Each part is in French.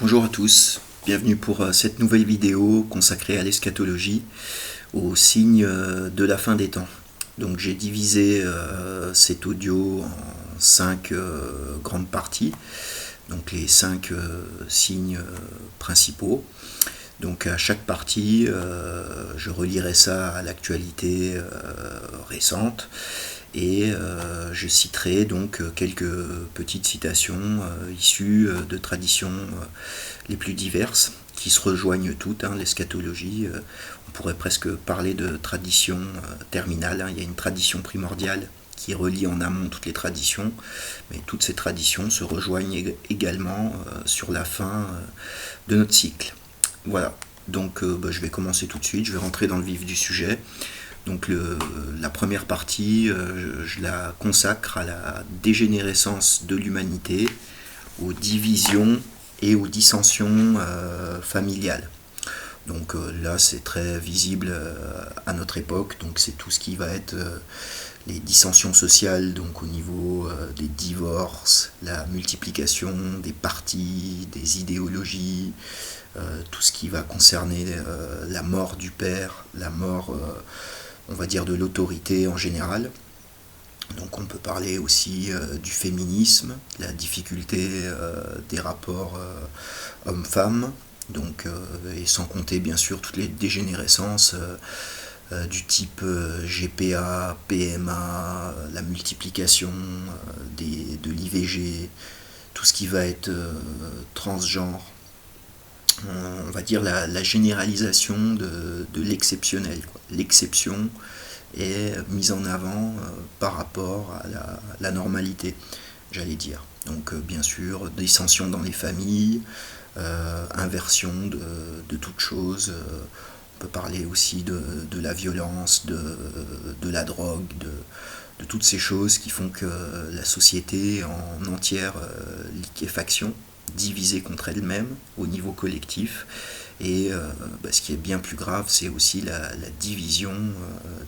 Bonjour à tous, bienvenue pour cette nouvelle vidéo consacrée à l'eschatologie, aux signes de la fin des temps. Donc j'ai divisé cet audio en 5 grandes parties, donc les 5 signes principaux. Donc à chaque partie, je relierai ça à l'actualité récente et je citerai donc quelques petites citations issues de traditions les plus diverses qui se rejoignent toutes, l'eschatologie. On pourrait presque parler de tradition terminale. Il y a une tradition primordiale qui relie en amont toutes les traditions, mais toutes ces traditions se rejoignent également sur la fin de notre cycle. Voilà, donc je vais commencer tout de suite, je vais rentrer dans le vif du sujet. Donc la première partie, je la consacre à la dégénérescence de l'humanité, aux divisions et aux dissensions familiales. Donc là, c'est très visible à notre époque. Donc c'est tout ce qui va être les dissensions sociales, donc au niveau des divorces, la multiplication des partis, des idéologies, tout ce qui va concerner la mort du père, la mort, on va dire, de l'autorité en général. Donc on peut parler aussi du féminisme, la difficulté des rapports hommes-femmes, donc, et sans compter bien sûr toutes les dégénérescences du type GPA, PMA, la multiplication de l'IVG, tout ce qui va être transgenre, on va dire la généralisation de l'exceptionnel. L'exception est mise en avant par rapport à la normalité, j'allais dire. Donc bien sûr, dissension dans les familles, inversion de toute chose. On peut parler aussi de la violence, de la drogue, de toutes ces choses qui font que la société est en entière liquéfaction, divisée contre elle-même au niveau collectif. Et ce qui est bien plus grave, c'est aussi la division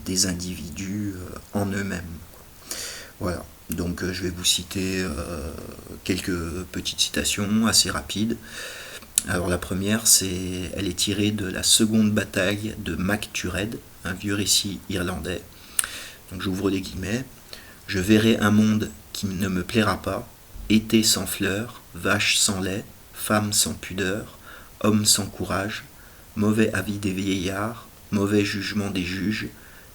des individus en eux-mêmes. Voilà, donc je vais vous citer quelques petites citations assez rapides. Alors la première, elle est tirée de la seconde bataille de Mac Tured, un vieux récit irlandais. Donc j'ouvre les guillemets. Je verrai un monde qui ne me plaira pas, été sans fleurs, vache sans lait, femme sans pudeur, homme sans courage, mauvais avis des vieillards, mauvais jugement des juges,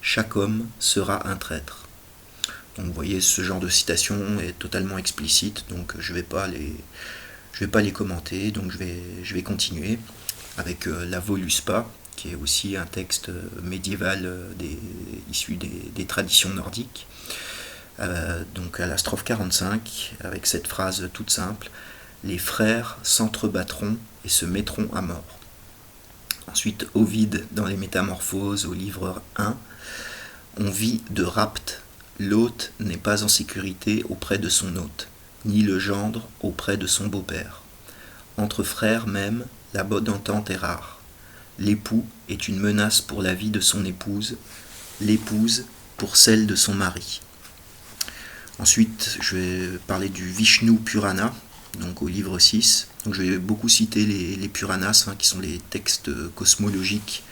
chaque homme sera un traître. Donc vous voyez, ce genre de citation est totalement explicite, donc je ne vais pas les commenter, donc je vais continuer avec la Voluspa, qui est aussi un texte médiéval issu des traditions nordiques. Donc à la strophe 45, avec cette phrase toute simple, les frères s'entrebattront et se mettront à mort. Ensuite, Ovide dans les Métamorphoses au livre 1, on vit de rapt, l'hôte n'est pas en sécurité auprès de son hôte, ni le gendre auprès de son beau-père. Entre frères même, la bonne entente est rare. L'époux est une menace pour la vie de son épouse, l'épouse pour celle de son mari. Ensuite, je vais parler du Vishnu Purana, donc au livre 6. Donc je vais beaucoup citer les Puranas, qui sont les textes cosmologiques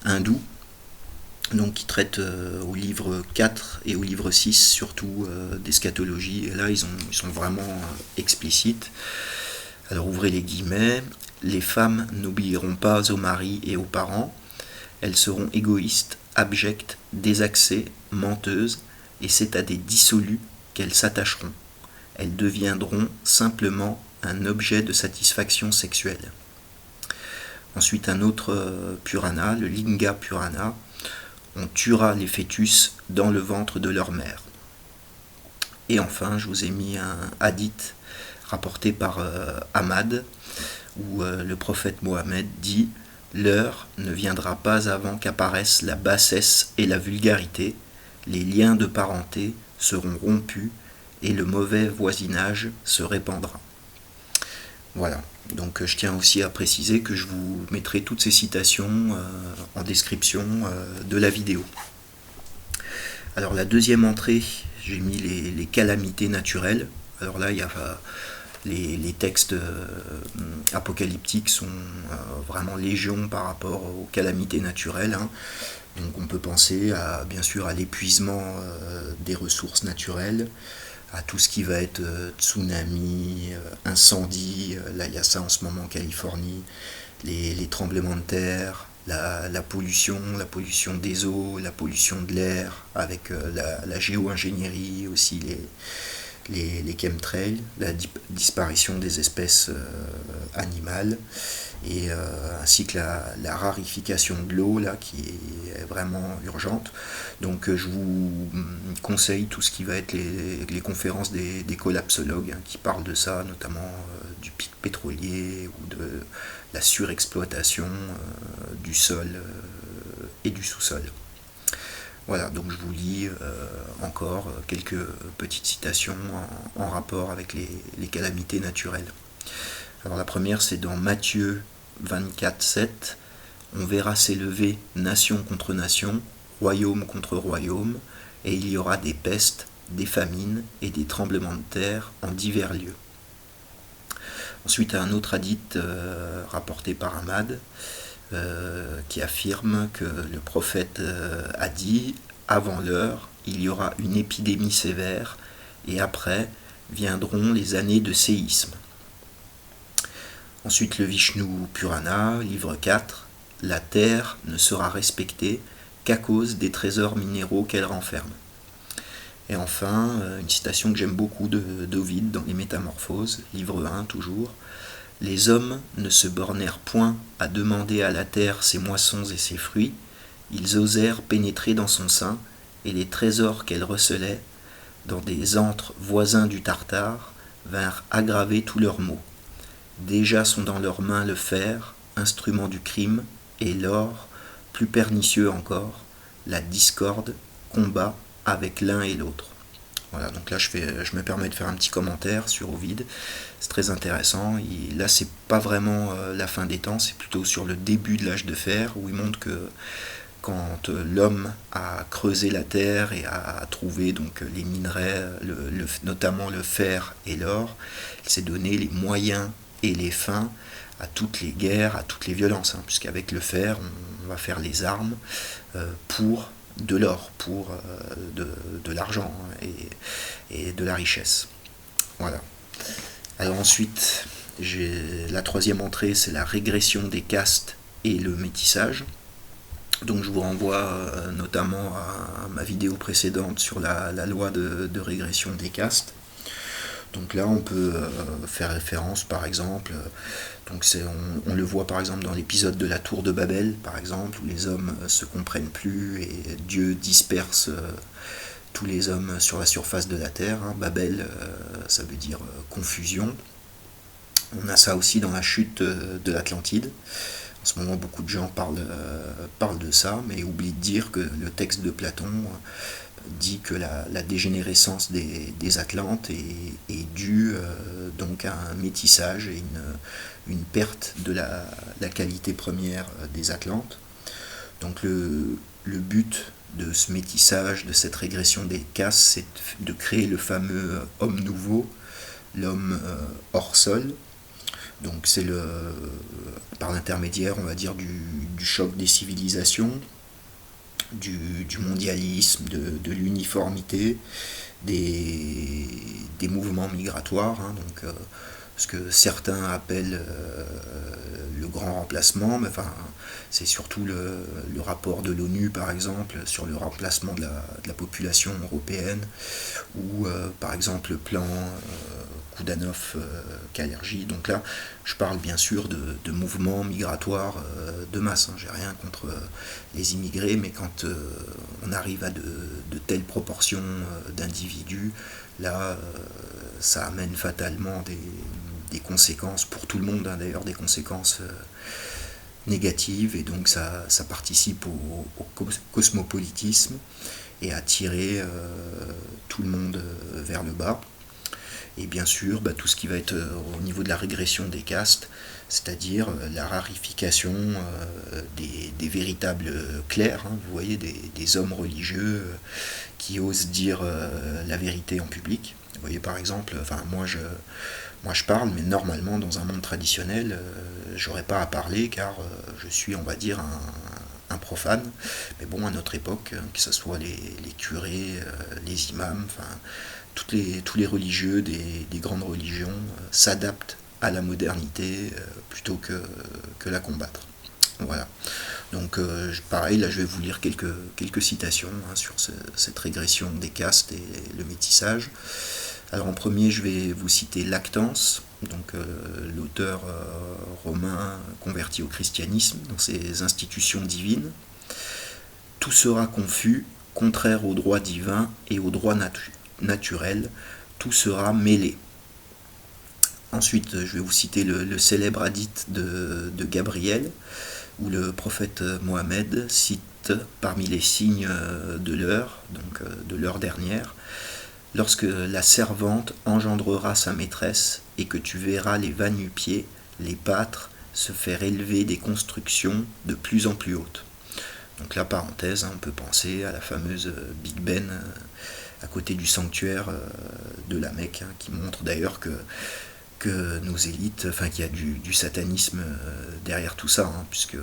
hindous, donc qui traitent au livre 4 et au livre 6 surtout d'eschatologie. Et là, ils sont vraiment explicites. Alors ouvrez les guillemets. Les femmes n'obéiront pas aux maris et aux parents. Elles seront égoïstes, abjectes, désaxées, menteuses, et c'est à des dissolus qu'elles s'attacheront. Elles deviendront simplement un objet de satisfaction sexuelle. Ensuite, un autre Purana, le Linga Purana, on tuera les fœtus dans le ventre de leur mère. Et enfin, je vous ai mis un hadith rapporté par Ahmad, où le prophète Mohammed dit « L'heure ne viendra pas avant qu'apparaissent la bassesse et la vulgarité, les liens de parenté seront rompus et le mauvais voisinage se répandra. » Voilà, donc je tiens aussi à préciser que je vous mettrai toutes ces citations en description de la vidéo. Alors la deuxième entrée, j'ai mis les calamités naturelles. Alors là, il y a Les textes apocalyptiques sont vraiment légion par rapport aux calamités naturelles, hein. Donc on peut penser bien sûr à l'épuisement des ressources naturelles, à tout ce qui va être tsunami, incendie, là il y a ça en ce moment en Californie, les tremblements de terre, la pollution des eaux, la pollution de l'air, avec la géo-ingénierie aussi, les chemtrails, la disparition des espèces animales, et ainsi que la rarification de l'eau là qui est vraiment urgente. Donc je vous conseille tout ce qui va être les conférences des collapsologues, hein, qui parlent de ça, notamment du pic pétrolier ou de la surexploitation du sol et du sous-sol. Voilà, donc je vous lis encore quelques petites citations en rapport avec les calamités naturelles. Alors la première, c'est dans Matthieu 24:7. On verra s'élever nation contre nation, royaume contre royaume, et il y aura des pestes, des famines et des tremblements de terre en divers lieux. Ensuite, un autre hadith rapporté par Ahmad, qui affirme que le prophète a dit: avant l'heure, il y aura une épidémie sévère, et après viendront les années de séisme. Ensuite, le Vishnu Purana, livre 4, la terre ne sera respectée qu'à cause des trésors minéraux qu'elle renferme. Et enfin, une citation que j'aime beaucoup d'Ovide dans les Métamorphoses, livre 1 toujours. Les hommes ne se bornèrent point à demander à la terre ses moissons et ses fruits, ils osèrent pénétrer dans son sein, et les trésors qu'elle recelait, dans des antres voisins du Tartare, vinrent aggraver tous leurs maux. Déjà sont dans leurs mains le fer, instrument du crime, et l'or, plus pernicieux encore, la discorde, combat avec l'un et l'autre. Voilà, donc là je me permets de faire un petit commentaire sur Ovide, c'est très intéressant. Là c'est pas vraiment la fin des temps, c'est plutôt sur le début de l'âge de fer, où il montre que quand l'homme a creusé la terre et a trouvé donc les minerais, notamment le fer et l'or, il s'est donné les moyens et les fins à toutes les guerres, à toutes les violences, hein, puisqu'avec le fer on va faire les armes pour de l'or, pour de l'argent, hein, et de la richesse. Voilà. Alors ensuite, la troisième entrée, c'est la régression des castes et le métissage. Donc je vous renvoie notamment à ma vidéo précédente sur la loi de régression des castes. Donc là on peut faire référence par exemple, donc on le voit par exemple dans l'épisode de la tour de Babel par exemple, où les hommes se comprennent plus et Dieu disperse tous les hommes sur la surface de la terre, hein. Babel ça veut dire confusion. On a ça aussi dans la chute de l'Atlantide. En ce moment, beaucoup de gens parlent de ça, mais oublient de dire que le texte de Platon dit que la dégénérescence des Atlantes est due donc à un métissage et une perte de la qualité première des Atlantes. Donc le but de ce métissage, de cette régression des castes, c'est de créer le fameux homme nouveau, l'homme hors sol. Donc c'est par l'intermédiaire, on va dire, du choc des civilisations, du mondialisme, de l'uniformité, des mouvements migratoires, hein, donc ce que certains appellent le grand remplacement, mais enfin c'est surtout le rapport de l'ONU par exemple sur le remplacement de la population européenne, ou par exemple le plan Koudanov-Kalergi. Donc là, je parle bien sûr de mouvements migratoires de masse, hein. J'ai rien contre les immigrés, mais quand on arrive à de telles proportions d'individus, là, ça amène fatalement des conséquences pour tout le monde, hein, d'ailleurs, des conséquences négatives, et donc ça participe au cosmopolitisme et à tirer tout le monde vers le bas. Et bien sûr, tout ce qui va être au niveau de la régression des castes, c'est-à-dire la rarification des véritables clercs, hein, vous voyez, des hommes religieux qui osent dire la vérité en public. Vous voyez par exemple, moi je parle, mais normalement dans un monde traditionnel, j'aurais pas à parler car je suis, on va dire, un profane. Mais bon, à notre époque, que ce soit les curés, les imams, enfin tous les religieux des grandes religions s'adaptent à la modernité plutôt que la combattre. Voilà. Donc pareil, là je vais vous lire quelques citations sur cette régression des castes et le métissage. Alors en premier, je vais vous citer Lactance, donc l'auteur romain converti au christianisme dans ses institutions divines. Tout sera confus, contraire au droit divin et au droit naturel, tout sera mêlé. Ensuite, je vais vous citer le célèbre hadith de Gabriel, où le prophète Mohammed cite parmi les signes de l'heure, donc de l'heure dernière, lorsque la servante engendrera sa maîtresse et que tu verras les va-nu-pieds, les pâtres, se faire élever des constructions de plus en plus hautes. Donc la parenthèse, on peut penser à la fameuse Big Ben à côté du sanctuaire de la Mecque, qui montre d'ailleurs que nos élites, enfin qu'il y a du satanisme derrière tout ça, puisque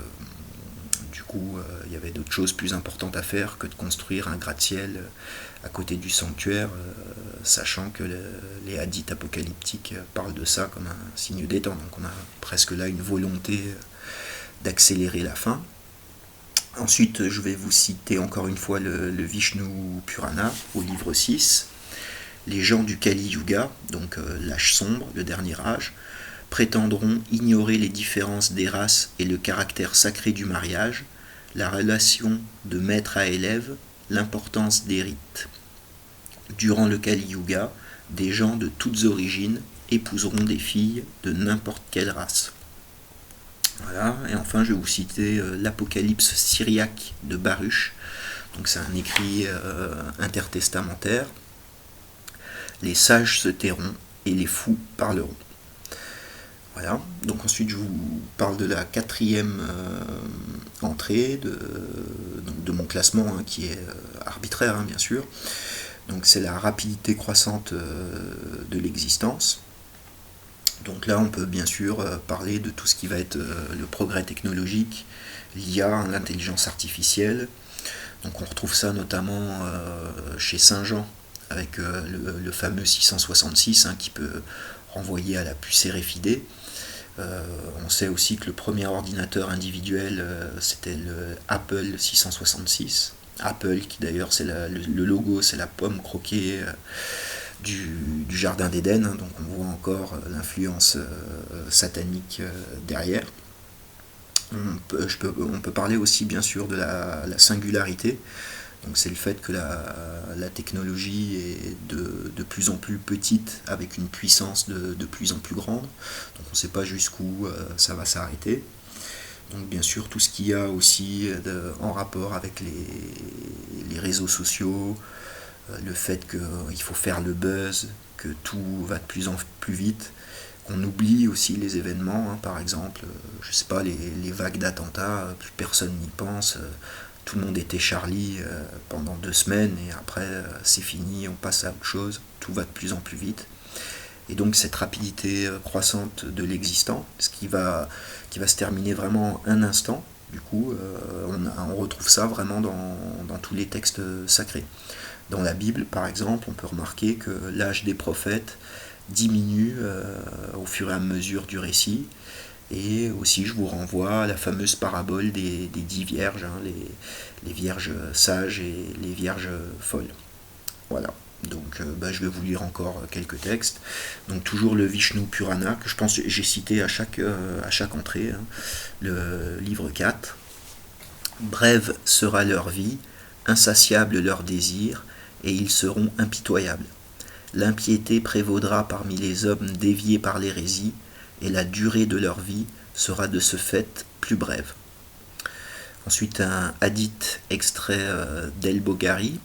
du coup il y avait d'autres choses plus importantes à faire que de construire un gratte-ciel à côté du sanctuaire, sachant que les hadiths apocalyptiques parlent de ça comme un signe des temps. Donc on a presque là une volonté d'accélérer la fin. Ensuite, je vais vous citer encore une fois le Vishnu Purana au livre 6. Les gens du Kali Yuga, donc l'âge sombre, le dernier âge, prétendront ignorer les différences des races et le caractère sacré du mariage, la relation de maître à élève, l'importance des rites. Durant le Kali Yuga, des gens de toutes origines épouseront des filles de n'importe quelle race. Voilà. Et enfin, je vais vous citer l'Apocalypse syriaque de Baruch. Donc c'est un écrit intertestamentaire. Les sages se tairont et les fous parleront. Voilà. Donc ensuite, je vous parle de la quatrième entrée de mon classement, qui est arbitraire, bien sûr. Donc c'est la rapidité croissante de l'existence. Donc là, on peut bien sûr parler de tout ce qui va être le progrès technologique, l'IA, l'intelligence artificielle. Donc on retrouve ça notamment chez Saint-Jean, avec le fameux 666 qui peut renvoyer à la puce RFID. On sait aussi que le premier ordinateur individuel, c'était le Apple 666. Apple, qui d'ailleurs, c'est le logo, c'est la pomme croquée du jardin d'Éden, donc on voit encore l'influence satanique derrière. On peut parler aussi bien sûr de la singularité, donc c'est le fait que la technologie est de plus en plus petite avec une puissance de plus en plus grande, donc on ne sait pas jusqu'où ça va s'arrêter. Donc bien sûr tout ce qu'il y a aussi en rapport avec les réseaux sociaux, le fait qu'il faut faire le buzz, que tout va de plus en plus vite, qu'on oublie aussi les événements, par exemple, je sais pas, les vagues d'attentats, plus personne n'y pense, tout le monde était Charlie pendant 2 semaines et après c'est fini, on passe à autre chose, tout va de plus en plus vite. Et donc cette rapidité croissante de l'existant, ce qui va se terminer vraiment un instant, du coup, on retrouve ça vraiment dans tous les textes sacrés. Dans la Bible, par exemple, on peut remarquer que l'âge des prophètes diminue au fur et à mesure du récit. Et aussi, je vous renvoie à la fameuse parabole des 10 vierges, les vierges sages et les vierges folles. Voilà. Donc je vais vous lire encore quelques textes. Donc toujours le Vishnu Purana, que je pense que j'ai cité à chaque entrée, le livre 4. Brève sera leur vie, insatiable leur désir, et ils seront impitoyables. L'impiété prévaudra parmi les hommes déviés par l'hérésie, et la durée de leur vie sera de ce fait plus brève. Ensuite un hadith extrait d'El-Boghari.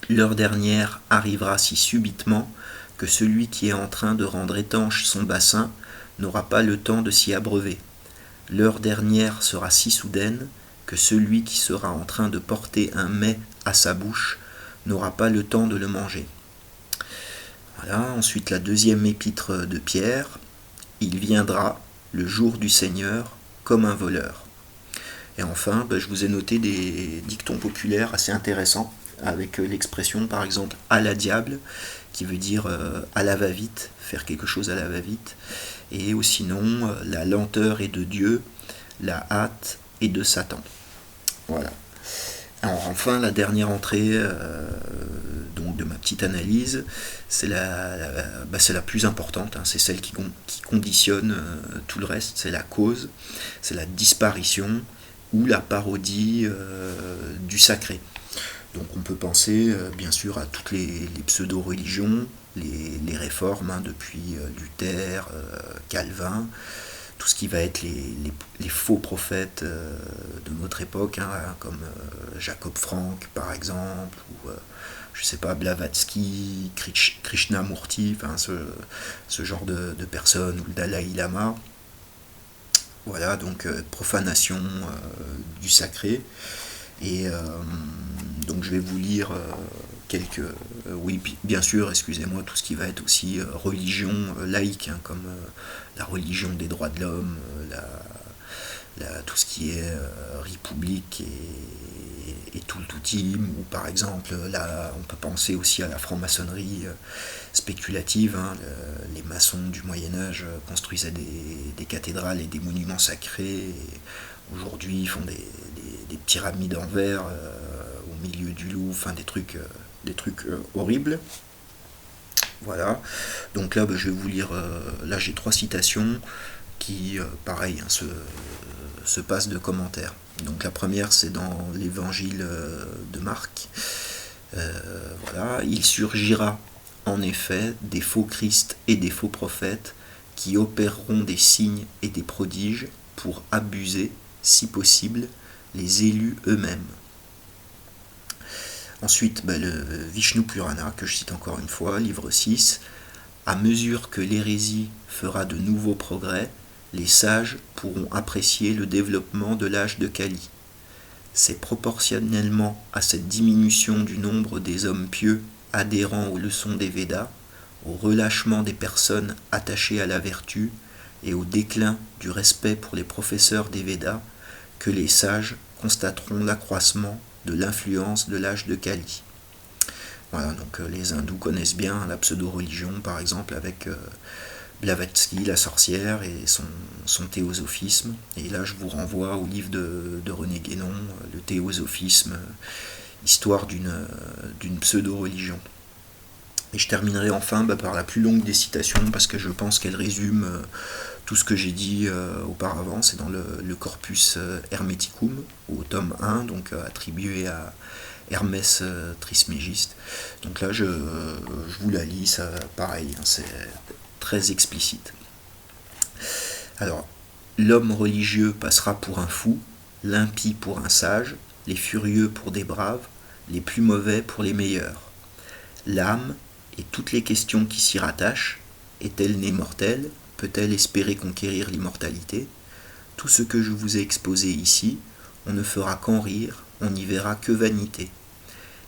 L'heure dernière arrivera si subitement que celui qui est en train de rendre étanche son bassin n'aura pas le temps de s'y abreuver. L'heure dernière sera si soudaine que celui qui sera en train de porter un mets à sa bouche n'aura pas le temps de le manger. Voilà. Ensuite, la deuxième épître de Pierre, il viendra le jour du Seigneur comme un voleur. Et enfin, je vous ai noté des dictons populaires assez intéressants, avec l'expression par exemple à la diable, qui veut dire à la va-vite, faire quelque chose à la va-vite, et ou sinon la lenteur est de Dieu, la hâte est de Satan. Voilà. Alors, enfin, la dernière entrée donc de ma petite analyse, c'est la plus importante, hein, c'est celle qui conditionne tout le reste, c'est la cause, c'est la disparition ou la parodie du sacré. Donc on peut penser bien sûr à toutes les pseudo-religions, les réformes, hein, depuis Luther, Calvin, tout ce qui va être les faux prophètes de notre époque, hein, comme Jacob Frank par exemple, ou je sais pas, Blavatsky, Krishnamurti, enfin ce genre de personnes, ou le Dalai Lama. Voilà, donc profanation du sacré. Et donc je vais vous lire quelques... oui, bien sûr, excusez-moi, tout ce qui va être aussi religion laïque, hein, comme la religion des droits de l'homme, tout ce qui est république et tout le toutim, ou par exemple, là, on peut penser aussi à la franc-maçonnerie spéculative, hein, les maçons du Moyen-Âge construisaient des cathédrales et des monuments sacrés, et aujourd'hui ils font des pyramides en verre au milieu du Louvre, enfin des trucs horribles. Voilà, donc là je vais vous lire, là j'ai 3 citations qui, pareil, hein, se passent de commentaires. Donc la première c'est dans l'évangile de Marc. Voilà, il surgira en effet des faux Christ et des faux prophètes qui opéreront des signes et des prodiges pour abuser, si possible, les élus eux-mêmes. Ensuite, le Vishnu Purana, que je cite encore une fois, livre 6, à mesure que l'hérésie fera de nouveaux progrès, les sages pourront apprécier le développement de l'âge de Kali. C'est proportionnellement à cette diminution du nombre des hommes pieux adhérant aux leçons des Védas, au relâchement des personnes attachées à la vertu et au déclin du respect pour les professeurs des Védas que les sages constateront l'accroissement de l'influence de l'âge de Kali. Voilà, donc les hindous connaissent bien la pseudo-religion, par exemple avec Blavatsky, la sorcière, et son théosophisme. Et là, je vous renvoie au livre de René Guénon, le théosophisme, histoire d'une pseudo-religion. Et je terminerai enfin par la plus longue des citations, parce que je pense qu'elle résume tout ce que j'ai dit auparavant. C'est dans le Corpus Hermeticum, au tome 1, donc attribué à Hermès Trismégiste. Donc là, je vous la lis, ça, pareil, hein, c'est très explicite. Alors, l'homme religieux passera pour un fou, l'impie pour un sage, les furieux pour des braves, les plus mauvais pour les meilleurs. L'âme et toutes les questions qui s'y rattachent, est-elle née mortelle? Peut-elle espérer conquérir l'immortalité? Tout ce que je vous ai exposé ici, on ne fera qu'en rire, on n'y verra que vanité.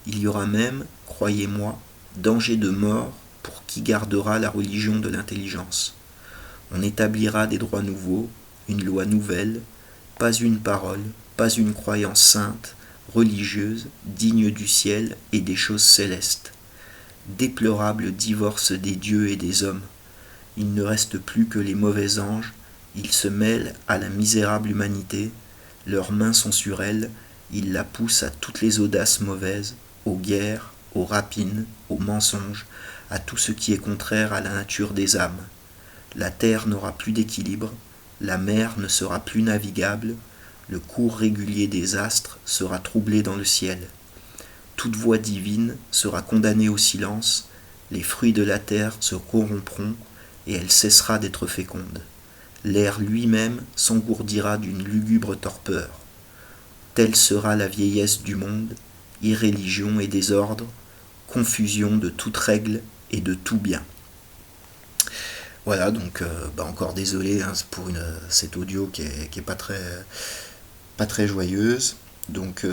Il y aura même, croyez-moi, danger de mort pour qui gardera la religion de l'intelligence. On établira des droits nouveaux, une loi nouvelle, pas une parole, pas une croyance sainte, religieuse, digne du ciel et des choses célestes. Déplorable divorce des dieux et des hommes. Il ne reste plus que les mauvais anges, ils se mêlent à la misérable humanité, leurs mains sont sur elle, ils la poussent à toutes les audaces mauvaises, aux guerres, aux rapines, aux mensonges, à tout ce qui est contraire à la nature des âmes. La terre n'aura plus d'équilibre, la mer ne sera plus navigable, le cours régulier des astres sera troublé dans le ciel. Toute voix divine sera condamnée au silence, les fruits de la terre se corrompront et elle cessera d'être féconde. L'air lui-même s'engourdira d'une lugubre torpeur. Telle sera la vieillesse du monde, irréligion et désordre, confusion de toute règle et de tout bien. Voilà, donc encore désolé, hein, pour cette audio qui est pas très joyeuse. Donc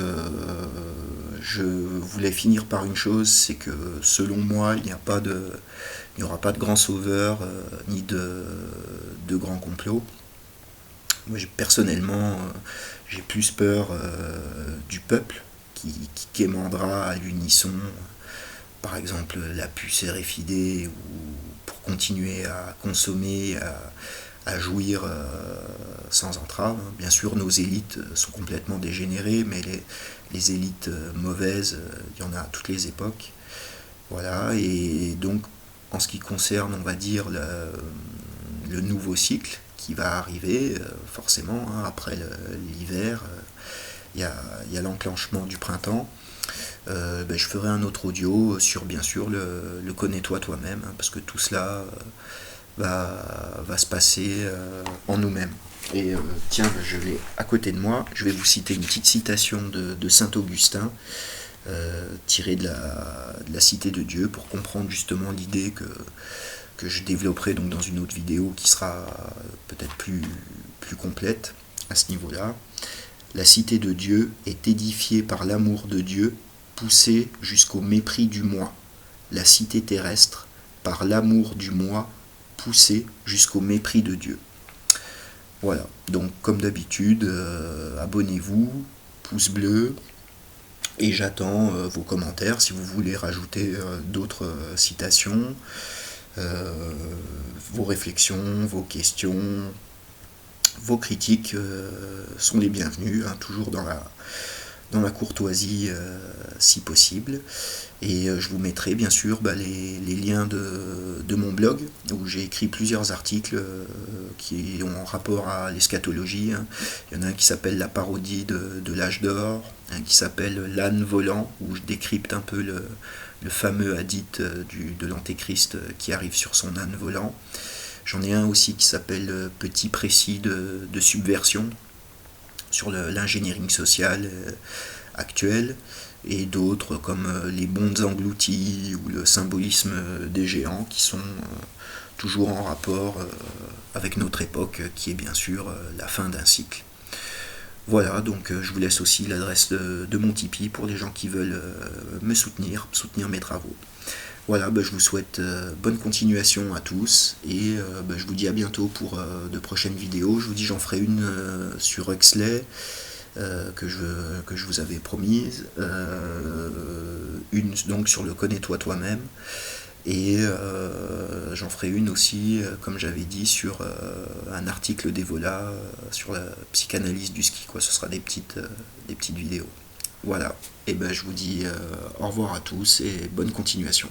je voulais finir par une chose, c'est que selon moi, il n'y aura pas de grand sauveur ni de grand complot. Moi, personnellement, j'ai plus peur du peuple qui quémandera à l'unisson, par exemple la puce RFID, ou pour continuer à consommer, à jouir sans entrave. Bien sûr, nos élites sont complètement dégénérées, mais les élites mauvaises, il y en a à toutes les époques. Voilà, et donc en ce qui concerne, on va dire, le nouveau cycle qui va arriver, forcément, hein, après l'hiver, il y a l'enclenchement du printemps. Je ferai un autre audio sur, bien sûr, le connais-toi toi-même, hein, parce que tout cela va se passer en nous-mêmes. Et tiens, je l'ai à côté de moi, je vais vous citer une petite citation de Saint Augustin, tirée de la Cité de Dieu, pour comprendre justement l'idée que je développerai donc dans une autre vidéo qui sera peut-être plus complète à ce niveau-là. La cité de Dieu est édifiée par l'amour de Dieu, poussée jusqu'au mépris du moi. La cité terrestre, par l'amour du moi, poussée jusqu'au mépris de Dieu. Voilà, donc comme d'habitude, abonnez-vous, pouce bleu, et j'attends vos commentaires si vous voulez rajouter d'autres citations, vos réflexions, vos questions, vos critiques sont les bienvenues, hein, toujours dans la courtoisie si possible. Et je vous mettrai bien sûr les liens de mon blog, où j'ai écrit plusieurs articles qui ont rapport à l'eschatologie. Hein. Il y en a un qui s'appelle La parodie de l'âge d'or, un qui s'appelle L'âne volant, où je décrypte un peu le fameux hadith de l'antéchrist qui arrive sur son âne volant. J'en ai un aussi qui s'appelle Petit précis de subversion, sur l'ingénierie sociale actuelle, et d'autres comme les bondes englouties ou le symbolisme des géants, qui sont toujours en rapport avec notre époque, qui est bien sûr la fin d'un cycle. Voilà, donc je vous laisse aussi l'adresse de mon Tipeee pour les gens qui veulent me soutenir mes travaux. Voilà, je vous souhaite bonne continuation à tous, et je vous dis à bientôt pour de prochaines vidéos. Je vous dis, j'en ferai une sur Huxley, que je vous avais promise, une donc sur le connais-toi toi-même, et j'en ferai une aussi, comme j'avais dit, sur un article d'Evola sur la psychanalyse du ski, quoi. Ce sera des petites vidéos. Voilà, et je vous dis au revoir à tous et bonne continuation.